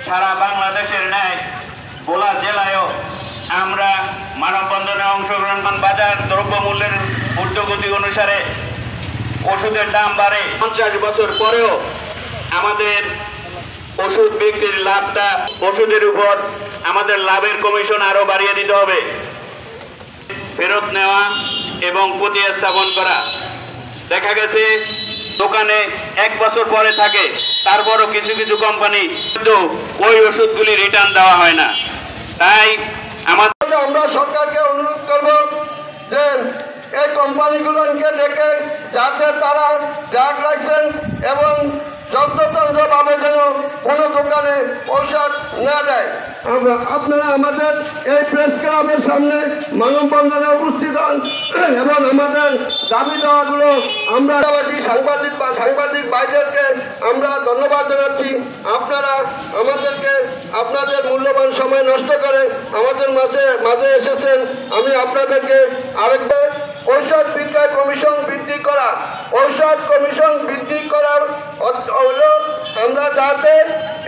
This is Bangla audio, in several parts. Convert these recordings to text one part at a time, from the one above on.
সারা বাংলাদেশের ন্যায় ভোলা জেলায়ও আমরা মানববন্ধনে অংশগ্রহণ। বাজার দ্রব্যমূল্যের ঊর্ধ্বগতি অনুসারে ওষুধের দাম বাড়ে। 50 বছর পরেও আমাদের ওষুধ বিক্রির লাভটা, ওষুধের উপর আমাদের লাভের কমিশন আরো বাড়িয়ে দিতে হবে। ফেরত নেওয়া এবং প্রতিস্থাপন করা। দেখা গেছে দোকানে 1 বছর পরে থাকে, তারপরও কিছু কিছু কোম্পানি কিন্তু ওই ওষুধগুলি রিটার্ন দেওয়া হয় না। তাই আমরা সরকারকে অনুরোধ করব যে এই কোম্পানিগুলোকে ডেকে যাতে তারা ড্রাগ লাইসেন্স এবং যন্ত্রতন্ত্রভাবে যেন কোনো দোকানে ঔষধ না দেয়। আপনারা আমাদের এই প্রেস ক্লাবের সামনে মানববন্ধনে উপস্থিত হন এবং আমাদের দাবি দেওয়াগুলো আমরা সাংবাদিক ভাইদেরকে আমরা ধন্যবাদ জানাচ্ছি। আপনারা আমাদেরকে আপনাদের মূল্যবান সময় নষ্ট করে আমাদের মাঝে এসেছেন। আমি আপনাদেরকে আরেকবার ঔষধ বিক্রয় কমিশন বৃদ্ধি করা, ঔষধ কমিশন বৃদ্ধি করার হলো আমরা যাতে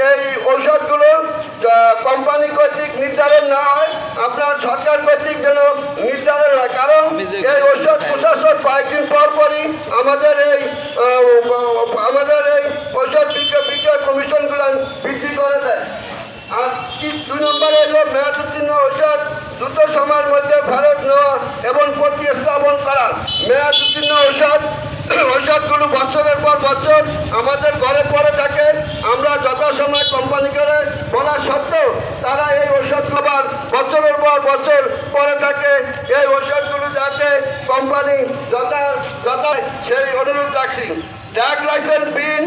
এই ঔষধগুলো কোম্পানি কর্তৃক নির্ধারণ না হয়, আপনার সরকার কর্তৃক যেন নির্ধারণ হয়। কারণ এই ঔষধ প্রশাসন কয়েকদিন পরই আমাদের এই ঔষধ বিক্রয় কমিশনগুলো বৃদ্ধি করে দেয়। আর 2 নম্বরে হলো মেয়াদোত্তীর্ণ ঔষধ দ্রুত সময়ের মধ্যে ফেরত নেওয়া এবং প্রতিস্থাপন করা। মেয়াদোত্তীর্ণ ঔষধগুলো বছরের পর বছর আমাদের ঘরে পড়ে থাকে। আমরা যথাসময় কোম্পানিকে বলা সত্ত্বেও তারা এই ঔষধ আবার বছরের পর বছর পড়ে থাকে। এই ঔষধগুলো যাতে কোম্পানি যথা সেই অনুরোধ রাখছি। ড্রাগ লাইসেন্স বিন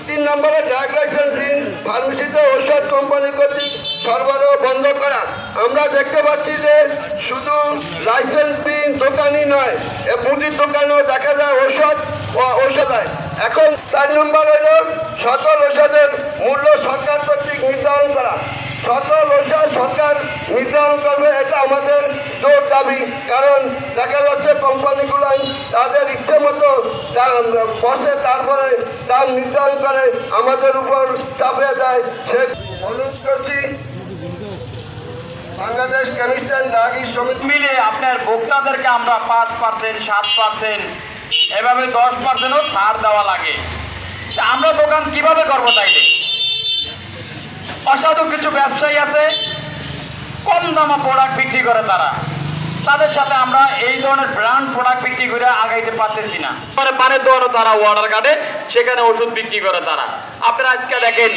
3 নম্বরে ড্রাগ লাইসেন্স বিন ফার্মেসিতে ঔষধ কোম্পানি কর্তৃক সরবরাহ বন্ধ করা। আমরা দেখতে পাচ্ছি যে শুধু লাইসেন্স বিন দোকানই নয়, মুদির দোকানেও দেখা যায় ঔষধ হয়। এখন 4 নম্বর হলো সকল ঔষধের মূল্য সরকার কর্তৃক নির্ধারণ করা। সকল ঔষধ সরকার নির্ধারণ করবে, এটা আমাদের জোর দাবি। কারণ দেখা যাচ্ছে কোম্পানিগুলো তাদের ইচ্ছে মতো বসে, তারপরে দাম নির্ধারণ করে আমাদের উপর চাপিয়ে দেয়। সে অনুরোধ করছি বাংলাদেশ কেমিস্ট অ্যান্ড ড্রাগ সমিতি মিলে আপনার ভোক্তাদেরকে আমরা 5%, 7%, এভাবে 10%ও ছাড় দেওয়া লাগে। আমরা দোকান কিভাবে করবো? তাইলে অসাধু কিছু ব্যবসায়ী আছে, কম দামে প্রোডাক্ট বিক্রি করে, তাদের সাথে আমরা এই ধরনের ব্র্যান্ড প্রোডাক্ট বিক্রি করে আগাইতে পারতেছি না। পানের দোকানও তারা অর্ডার কাটে, সেখানে ওষুধ বিক্রি করে তারা। আপনারা আজকে দেখেন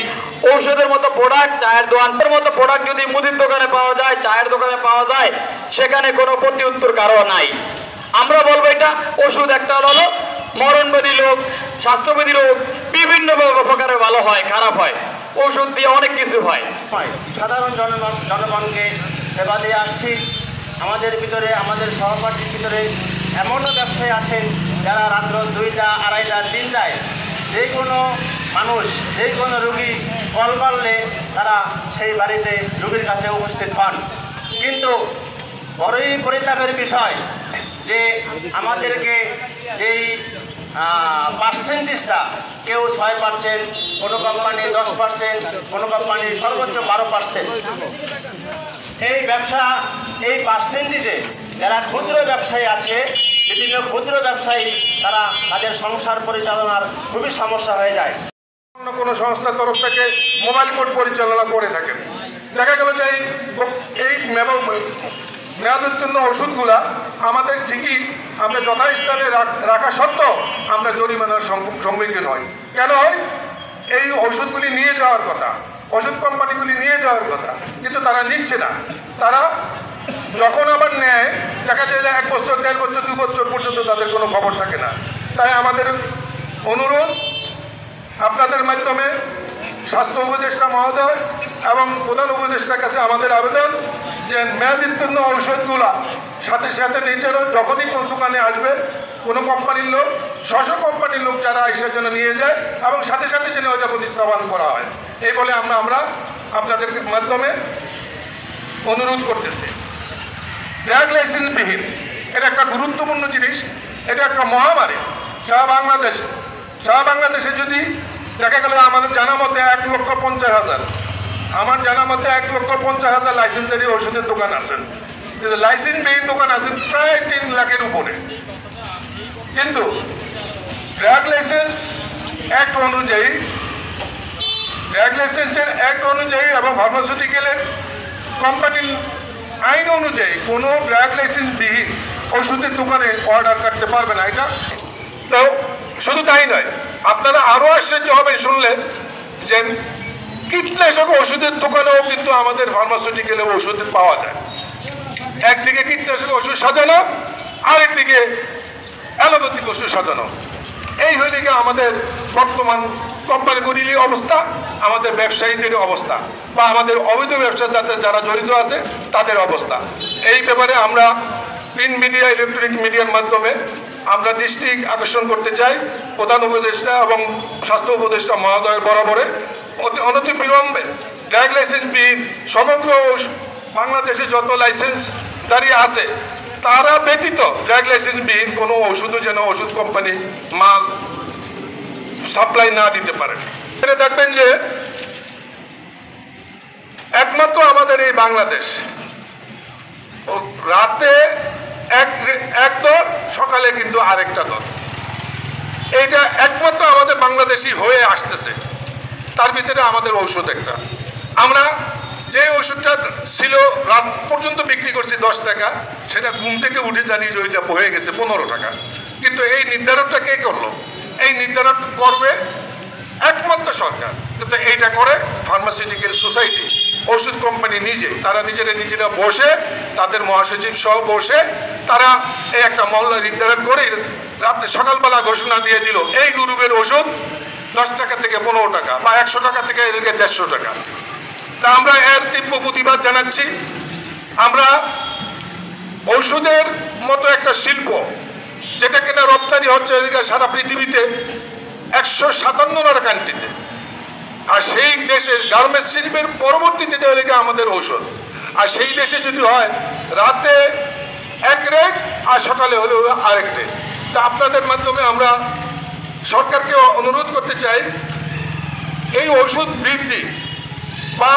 ঔষধের মতো প্রোডাক্ট, চায়ের দোকানের মতো প্রোডাক্ট যদি মুদির দোকানে পাওয়া যায়, চায়ের দোকানে পাওয়া যায়, সেখানে কোনো প্রতি উত্তর কারো নাই। আমরা বলবো এটা ওষুধ একটা হলো মরণবাদী রোগ, স্বাস্থ্যবাদী রোগ, বিভিন্ন প্রকারের ভালো হয়, খারাপ হয়, ওষুধ দিয়ে অনেক কিছু হয়। সাধারণ জনগণকে সেবা দিয়ে আসছি। আমাদের ভিতরে, আমাদের সহপাঠীর ভিতরে এমনও ব্যবসায়ী আছেন যারা রাত্র 2টা, 2:30টা, 3টায় যে কোনো মানুষ, যে কোনো রুগী কল করলে তারা সেই বাড়িতে রুগীর কাছে উপস্থিত হন। কিন্তু বড়ই পরিতাপের বিষয় যে আমাদেরকে যেই পার্সেন্টেজটা, কেউ 6%, কোনো কোম্পানি 10%, কোনো কোম্পানি সর্বোচ্চ 12%। এই পার্সেন্টেজে যারা ক্ষুদ্র ব্যবসায়ী আছে, বিভিন্ন ক্ষুদ্র ব্যবসায়ী, তারা তাদের সংসার পরিচালনার খুবই সমস্যা হয়ে যায়। অন্য কোনো সংস্থার তরফ থেকে মোবাইল কোড পরিচালনা করে থাকেন। দেখা গেল যে এই মেয়াদোত্তীর্ণ ওষুধগুলা আমাদের ঠিকই আমরা যথাস্থানে রাখা সত্ত্বেও আমরা জরিমানার সম্মুখীন হই। কেন হয়? এই ওষুধগুলি নিয়ে যাওয়ার কথা, ওষুধ কোম্পানিগুলি নিয়ে যাওয়ার কথা, কিন্তু তারা নিচ্ছে না। তারা যখন আবার নেয়, দেখা যায় যে 1 বছর, 1.5 বছর, 2 বছর পর্যন্ত তাদের কোনো খবর থাকে না। তাই আমাদের অনুরোধ আপনাদের মাধ্যমে স্বাস্থ্য উপদেষ্টা মহোদয় এবং প্রধান উপদেষ্টার কাছে আমাদের আবেদন যে মেয়াদোত্তীর্ণ ঔষধগুলা সাথে সাথে নিজেরও যখনই কোনো দোকানে আসবে, কোনো কোম্পানির লোক, স্ব কোম্পানির লোক যারা এসের জন্য নিয়ে যায় এবং সাথে সাথে যেন ওইটা প্রতিস্থাপন করা হয়, এই বলে আমরা আপনাদের মাধ্যমে অনুরোধ করতেছি। ড্রাগ লাইসেন্সবিহীন এটা একটা গুরুত্বপূর্ণ জিনিস, এটা একটা মহামারী। সারা বাংলাদেশে যদি দেখা গেল আমাদের জানা মতে 1,50,000 আমার জানা মতে 1,50,000 লাইসেন্সারি ওষুধের দোকান আছেন, কিন্তু লাইসেন্সবিহীন দোকান আছেন প্রায় 3 লাখের উপরে। কিন্তু ড্রাগ লাইসেন্স অ্যাক্ট অনুযায়ী এবং ফার্মাসিউটিক্যালের কোম্পানির আইন অনুযায়ী কোনো ড্রাগ লাইসেন্সবিহীন ওষুধের দোকানে অর্ডার করতে পারবে না। এটা তো শুধু তাই নয়, আপনারা আরও আশ্চর্য হবেন শুনলে যে কীটনাশক ওষুধের দোকানেও কিন্তু আমাদের ফার্মাসিউটিক্যালের ওষুধ পাওয়া যায়। একদিকে কীটনাশক ওষুধ সাজানো, আরেকদিকে অ্যালোপ্যাথিক ওষুধ সাজানো। এই হয়ে গিয়ে আমাদের বর্তমান কোম্পানিগুলির অবস্থা, আমাদের ব্যবসায়ীদের অবস্থা, বা আমাদের অবৈধ ব্যবসার সাথে যারা জড়িত আছে তাদের অবস্থা। এই ব্যাপারে আমরা প্রিন্ট মিডিয়া, ইলেকট্রনিক মিডিয়ার মাধ্যমে আমরা দৃষ্টি আকর্ষণ করতে চাই প্রধান উপদেষ্টা এবং স্বাস্থ্য উপদেষ্টা মহোদয়ের বরাবরে অনতিবিলম্বে ড্রাগ লাইসেন্সবিহীন সমগ্র বাংলাদেশে যত লাইসেন্সদারি আছে তারা ব্যতীত ড্রাগ লাইসেন্সবিহীন কোনো ওষুধও যেন ওষুধ কোম্পানি মাল সাপ্লাই না দিতে পারে। এটা দেখবেন যে একমাত্র আমাদের এই বাংলাদেশ রাতে এক দল, সকালে কিন্তু আরেকটা দল। এইটা একমাত্র আমাদের বাংলাদেশি হয়ে আসতেছে। তার ভিতরে আমাদের ঔষধ একটা, আমরা যে ওষুধটা ছিল রাত পর্যন্ত বিক্রি করছি 10 টাকা, সেটা ঘুম থেকে উঠে জানি যে ওইটা হয়ে গেছে 15 টাকা। কিন্তু এই নির্ধারণটা কে করলো? এই নির্ধারণ করবে একমাত্র সরকার, কিন্তু এইটা করে ফার্মাসিউটিক্যাল সোসাইটি, ওষুধ কোম্পানি নিজে। তারা নিজেরা বসে, তাদের মহাসচিব সহ বসে তারা এই একটা মহল্লা নির্ধারণ করে রাত্রে সকালবেলা ঘোষণা দিয়ে দিল এই গ্রুপের ওষুধ 10 টাকা থেকে 15 টাকা, বা 100 টাকা থেকে এদেরকে 150 টাকা। তা আমরা এর তীব্র প্রতিবাদ জানাচ্ছি। আমরা ঔষধের মতো একটা শিল্প, যেটা কিনা রপ্তানি হচ্ছে সারা পৃথিবীতে 157 কান্ট্রিতে, আর সেই দেশের গার্মেন্টস শিল্পের পরবর্তীতে লেগে আমাদের ঔষধ। আর সেই দেশে যদি হয় রাতে এক রেট আর সকালে হলে আরেক রেট। তা আপনাদের মাধ্যমে আমরা সরকারকে অনুরোধ করতে চাই, এই ওষুধ বৃদ্ধি বা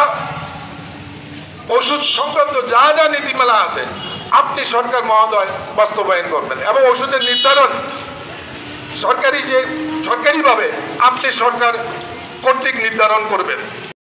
ওষুধ সংক্রান্ত যা যা নীতিমালা আছে আপনি সরকার মহোদয় বাস্তবায়ন করবেন, এবং ওষুধের নির্ধারণ সরকারিভাবে আপনি সরকার কর্তৃক নির্ধারণ করবেন।